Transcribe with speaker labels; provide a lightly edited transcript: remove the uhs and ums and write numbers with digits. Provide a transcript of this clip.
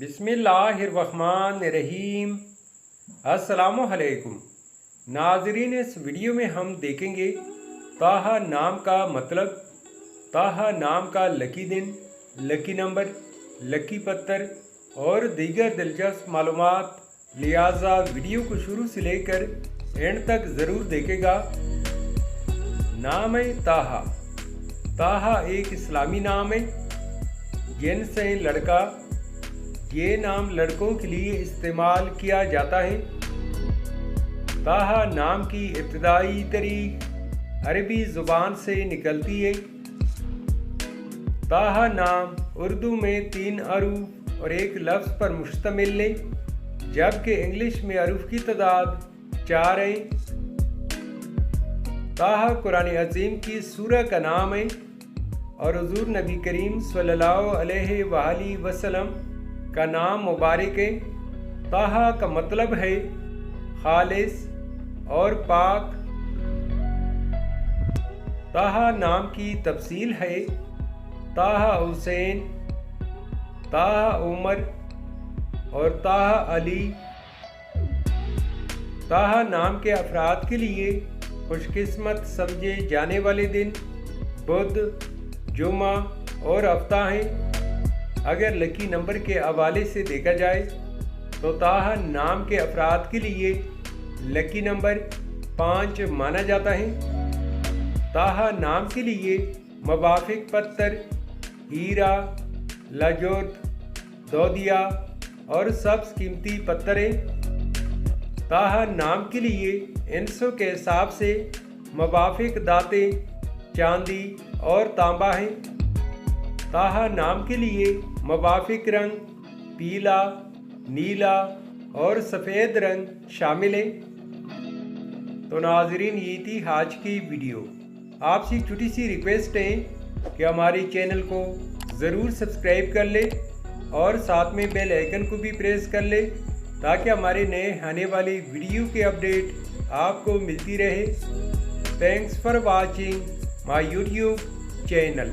Speaker 1: बिस्मिल्लाहिर्रहमानिर्रहीम। अस्सलामुअलैकुम नाजरीन, इस वीडियो में हम देखेंगे ताहा नाम का मतलब, ताहा नाम का लकी दिन, लकी नंबर, लकी पत्थर और दीगर दिलचस्प मालूमात। लिहाजा वीडियो को शुरू से लेकर एंड तक ज़रूर देखेगा। नाम है ताहा। ताहा एक इस्लामी नाम है, जिन्स है लड़का। ये नाम लड़कों के लिए इस्तेमाल किया जाता है। ताहा नाम की इब्तदाई तारीख अरबी ज़ुबान से निकलती है। ताहा नाम उर्दू में 3 अरूफ और एक लफ्ज़ पर मुश्तमिल है, जबकि इंग्लिश में अरूफ की तादाद 4 है। ताहा कुरान अज़ीम की सूरह का नाम है और हुज़ूर नबी करीम सल्लल्लाहु अलैहि वसल्लम का नाम मुबारक है। ताहा का मतलब है खालिस और पाक। ताहा नाम की तफसील है ताहा हुसैन, ताहा उमर और ताहा अली। ताहा नाम के अफराद के लिए खुशकिस्मत समझे जाने वाले दिन बुध, जुमा और हफ्ता हैं। अगर लकी नंबर के हवाले से देखा जाए तो ताहा नाम के अफराद के लिए लकी नंबर 5 माना जाता है। ताहा नाम के लिए मुवाफिक पत्थर हीरा, लाजोत, दोदिया और सब्ज़ कीमती पत्थर हैं। ताहा नाम के लिए इंसों के हिसाब से मुवाफिक दाते चांदी और तांबा हैं। ताहा नाम के लिए मुवाफिक रंग पीला, नीला और सफ़ेद रंग शामिल हैं। तो नाजरीन, ये थी आज की वीडियो। आपसे एक छोटी सी रिक्वेस्ट है कि हमारे चैनल को ज़रूर सब्सक्राइब कर ले और साथ में बेल आइकन को भी प्रेस कर ले, ताकि हमारे नए आने वाली वीडियो के अपडेट आपको मिलती रहे। Thanks for watching my YouTube channel.